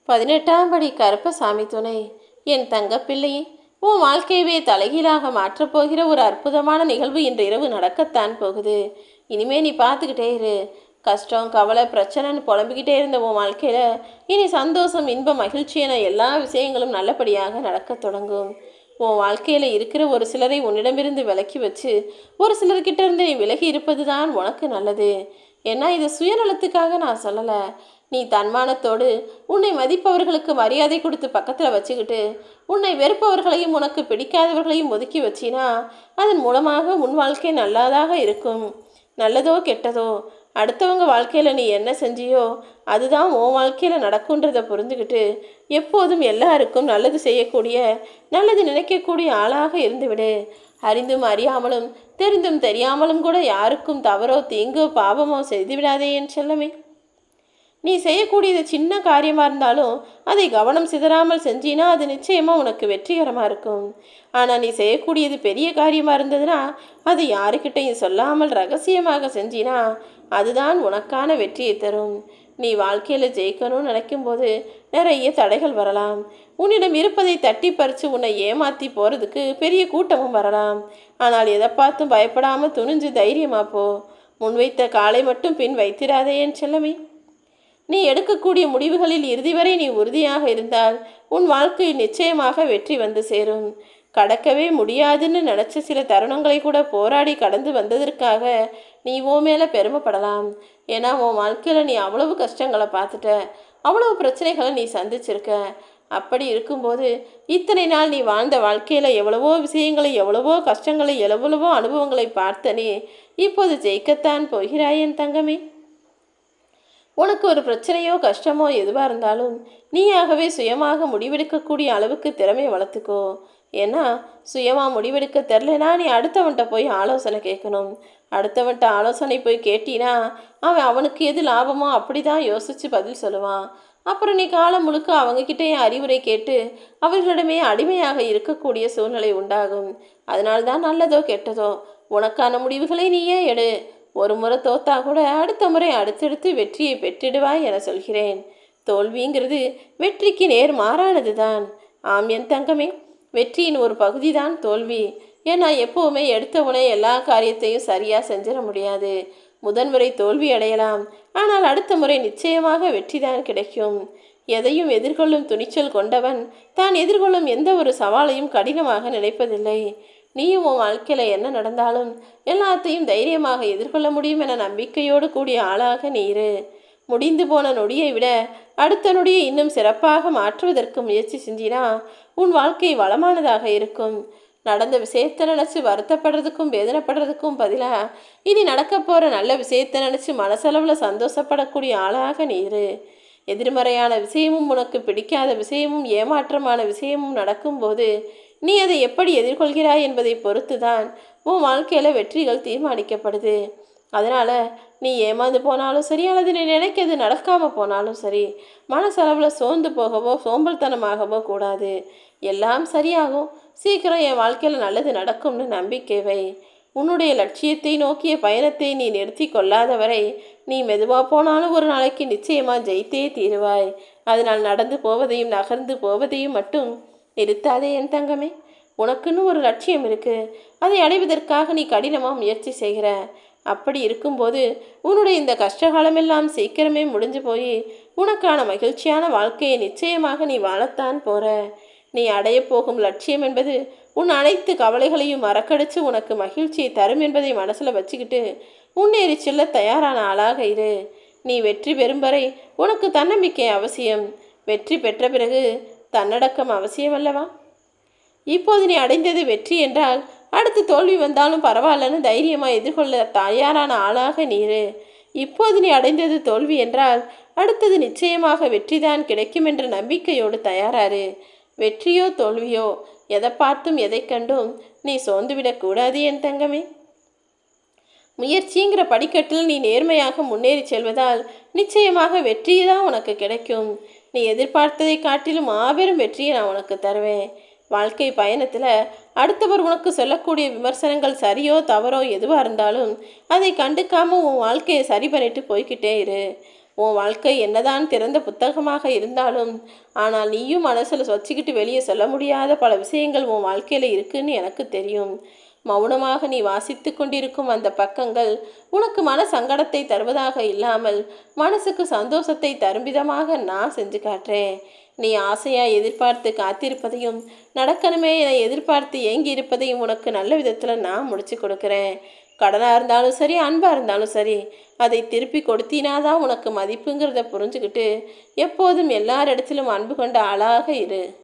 18ஆம் படி கருப்பசாமி துணை. என் தங்கப்பிள்ளையே, உன் வாழ்க்கையவே தலைகீழாக மாற்றப்போகிற ஒரு அற்புதமான நிகழ்வு இன்று இரவு நடக்கத்தான் போகுது. இனிமே நீ பார்த்துக்கிட்டே இரு. கஷ்டம், கவலை, பிரச்சனைன்னு புலம்பிக்கிட்டே இருந்த உன் வாழ்க்கையில் இனி சந்தோஷம், இன்பம், மகிழ்ச்சி என எல்லா விஷயங்களும் நல்லபடியாக நடக்கத் தொடங்கும். உன் வாழ்க்கையில் இருக்கிற ஒரு சிலரை உன்னிடமிருந்து விலக்கி வச்சு ஒரு சிலர்கிட்ட இருந்து நீ விலகி இருப்பது தான் உனக்கு நல்லது. ஏன்னா இது சுயநலத்துக்காக நான் சொல்லலை. நீ தன்மானத்தோடு உன்னை மதிப்பவர்களுக்கு மரியாதை கொடுத்து பக்கத்தில் வச்சுக்கிட்டு உன்னை வெறுப்பவர்களையும் உனக்கு பிடிக்காதவர்களையும் ஒதுக்கி வச்சினா அதன் மூலமாக உன் வாழ்க்கை நல்லாதாக இருக்கும். நல்லதோ கெட்டதோ அடுத்தவங்க வாழ்க்கையில் நீ என்ன செஞ்சியோ அதுதான் உன் வாழ்க்கையில் நடக்குன்றதை புரிஞ்சுக்கிட்டு எப்போதும் எல்லாருக்கும் நல்லது செய்யக்கூடிய, நல்லது நினைக்கக்கூடிய ஆளாக இருந்துவிடு. அறிந்தும் அறியாமலும் தெரிந்தும் தெரியாமலும் கூட யாருக்கும் தவறோ தீங்கோ பாவமோ செய்துவிடாதே என் செல்லமே. நீ செய்யக்கூடியது சின்ன காரியமாக இருந்தாலும் அதை கவனம் சிதறாமல் செஞ்சினா அது நிச்சயமாக உனக்கு வெற்றிகரமாக இருக்கும். ஆனால் நீ செய்யக்கூடியது பெரிய காரியமாக இருந்ததுன்னா அது யாருக்கிட்டையும் சொல்லாமல் ரகசியமாக செஞ்சினா அதுதான் உனக்கான வெற்றியை தரும். நீ வாழ்க்கையில் ஜெயிக்கணும்னு நினைக்கும்போது நிறைய தடைகள் வரலாம். உன்னிடம் இருப்பதை தட்டி பறித்து உன்னை ஏமாற்றி போகிறதுக்கு பெரிய கூட்டமும் வரலாம். ஆனால் எதை பார்த்தும் பயப்படாமல் துணிஞ்சு தைரியமாக போ. முன்வைத்த காலை மட்டும் பின் வைத்திராதே என் செல்லமே. நீ எடுக்கக்கூடிய முடிவுகளில் இறுதி வரை நீ உறுதியாக இருந்தால் உன் வாழ்க்கையில் நிச்சயமாக வெற்றி வந்து சேரும். கடக்கவே முடியாதுன்னு நினச்ச சில தருணங்களை கூட போராடி கடந்து வந்ததற்காக நீ உன் மேலே பெருமைப்படலாம். ஏன்னா உன் வாழ்க்கையில் நீ அவ்வளவு கஷ்டங்களை பார்த்துட்ட, அவ்வளவு பிரச்சனைகளை நீ சந்திச்சிருக்க. அப்படி இருக்கும்போது இத்தனை நாள் நீ வாழ்ந்த வாழ்க்கையில் எவ்வளவோ விஷயங்களை, எவ்வளவோ கஷ்டங்களை, எவ்வளவோ அனுபவங்களை பார்த்தனே இப்போது ஜெயிக்கத்தான் போகிறாய் என் தங்கமே. உனக்கு ஒரு பிரச்சனையோ கஷ்டமோ எதுவாக இருந்தாலும் நீயாகவே சுயமாக முடிவெடுக்கக்கூடிய அளவுக்கு திறமையை வளர்த்துக்கோ. ஏன்னா சுயமாக முடிவெடுக்க தெரிலனா நீ அடுத்தவன்கிட்ட போய் ஆலோசனை கேட்கணும். அடுத்தவன்கிட்ட ஆலோசனை போய் கேட்டினா அவனுக்கு எது லாபமோ அப்படி தான் யோசித்து பதில் சொல்லுவான். அப்புறம் நீ காலம் முழுக்க அவங்கக்கிட்டே அறிவுரை கேட்டு அவர்களிடமே அடிமையாக இருக்கக்கூடிய சூழ்நிலை உண்டாகும். அதனால்தான் நல்லதோ கெட்டதோ உனக்கான முடிவுகளை நீயே எடு. ஒரு முறை தோத்தா கூட அடுத்த முறை அடுத்தடுத்து வெற்றியை பெற்றிடுவாய் என சொல்கிறேன். தோல்விங்கிறது வெற்றிக்கு நேர் மாறானது தான். ஆம் என் தங்கமே, வெற்றியின் ஒரு பகுதி தான் தோல்வி. ஏன்னா எப்போவுமே எடுத்தவுடனே எல்லா காரியத்தையும் சரியாக செஞ்சிட முடியாது. முதன்முறை தோல்வி அடையலாம், ஆனால் அடுத்த முறை நிச்சயமாக வெற்றி தான் கிடைக்கும். எதையும் எதிர்கொள்ளும் துணிச்சல் கொண்டவன் தான் எதிர்கொள்ளும் எந்த ஒரு சவாலையும் கடினமாக நினைப்பதில்லை. நீயும் உன் வாழ்க்கையில் என்ன நடந்தாலும் எல்லாத்தையும் தைரியமாக எதிர்கொள்ள முடியும் என நம்பிக்கையோடு கூடிய ஆளாக நீரு. முடிந்து போன நொடியை விட அடுத்த நொடியை இன்னும் சிறப்பாக மாற்றுவதற்கு முயற்சி செஞ்சினா உன் வாழ்க்கை வளமானதாக இருக்கும். நடந்த விஷயத்தை நினச்சி வருத்தப்படுறதுக்கும் வேதனைப்படுறதுக்கும் பதிலாக இனி நடக்க போகிற நல்ல விஷயத்தை நினச்சி மனசளவில் சந்தோஷப்படக்கூடிய ஆளாக நீரு. எதிர்மறையான விஷயமும் உனக்கு பிடிக்காத விஷயமும் ஏமாற்றமான விஷயமும் நடக்கும்போது நீ அதை எப்படி எதிர்கொள்கிறாய் என்பதை பொறுத்து தான் உன் வாழ்க்கையில் வெற்றிகள் தீர்மானிக்கப்படுது. அதனால் நீ ஏமாந்து போனாலும் சரி, அல்லது நீ நினைக்கிறது நடக்காமல் போனாலும் சரி, மனசளவில் சோர்ந்து போகவோ சோம்பல்தனமாகவோ கூடாது. எல்லாம் சரியாகும், சீக்கிரம் என் வாழ்க்கையில் நல்லது நடக்கும்னு நம்பிக்கை வை. உன்னுடைய லட்சியத்தை நோக்கிய பயணத்தை நீ நிறுத்தி கொள்ளாதவரை நீ மெதுவாக போனாலும் ஒரு நாளைக்கு நிச்சயமாக ஜெயித்தே தீருவாய். அதனால் நடந்து போவதையும் நகர்ந்து போவதையும் மட்டும் நிறுத்தாதே என் தங்கமே. உனக்குன்னு ஒரு லட்சியம் இருக்குது, அதை அடைவதற்காக நீ கடினமாக முயற்சி செய்கிற. அப்படி இருக்கும்போது உன்னுடைய இந்த கஷ்டகாலமெல்லாம் சீக்கிரமே முடிஞ்சு போய் உனக்கான மகிழ்ச்சியான வாழ்க்கையை நிச்சயமாக நீ வாழத்தான் போகிற. நீ அடைய போகும் லட்சியம் என்பது உன் அனைத்து கவலைகளையும் மறக்கடிச்சு உனக்கு மகிழ்ச்சியை தரும் என்பதை மனசில் வச்சுக்கிட்டு முன்னேறி செல்ல தயாரான ஆளாக இரு. நீ வெற்றி பெறும் வரை உனக்கு தன்னம்பிக்கை அவசியம். வெற்றி பெற்ற பிறகு தன்னடக்கம் அவசியம் அல்லவா? இப்போது நீ அடைந்தது வெற்றி என்றால் அடுத்து தோல்வி வந்தாலும் பரவாயில்லன்னு தைரியமாக எதிர்கொள்ள தயாரான ஆளாக நீரு. இப்போது நீ அடைந்தது தோல்வி என்றால் அடுத்தது நிச்சயமாக வெற்றிதான் கிடைக்கும் என்ற நம்பிக்கையோடு தயாராரு. வெற்றியோ தோல்வியோ எதை பார்த்தும் எதை கண்டும் நீ சோர்ந்துவிடக்கூடாது என் தங்கமே. முயற்சிங்கிற படிக்கட்டில் நீ நேர்மையாக முன்னேறி செல்வதால் நிச்சயமாக வெற்றி தான் உனக்கு கிடைக்கும். நீ எதிர்பார்த்ததை காட்டிலும் மாபெரும் வெற்றியை நான் உனக்கு தருவேன். வாழ்க்கை பயணத்தில் அடுத்தவர் உனக்கு சொல்லக்கூடிய விமர்சனங்கள் சரியோ தவறோ எதுவாக இருந்தாலும் அதை கண்டுக்காமல் உன் வாழ்க்கையை சரி பண்ணிட்டு போய்கிட்டே இரு. உன் வாழ்க்கை என்னதான் திறந்த புத்தகமாக இருந்தாலும், ஆனால் நீயும் மனசில் வச்சுக்கிட்டு வெளியே சொல்ல முடியாத பல விஷயங்கள் உன் வாழ்க்கையில் இருக்குன்னு எனக்கு தெரியும். மௌனமாக நீ வாசித்து கொண்டிருக்கும் அந்த பக்கங்கள் உனக்கு மன சங்கடத்தை தருவதாக இல்லாமல் மனசுக்கு சந்தோஷத்தை தரும் விதமாக நான் செஞ்சு காட்டுறேன். நீ ஆசையாக எதிர்பார்த்து காத்திருப்பதையும் நடக்கணுமே என எதிர்பார்த்து ஏங்கி இருப்பதையும் உனக்கு நல்ல விதத்தில் நான் முடிச்சு கொடுக்குறேன். கடனாக இருந்தாலும் சரி, அன்பாக இருந்தாலும் சரி, அதை திருப்பி கொடுத்தினாதான் உனக்கு மதிப்புங்கிறத புரிஞ்சுக்கிட்டு எப்போதும் எல்லாரிடத்திலும் அன்பு கொண்ட ஆளாக இரு.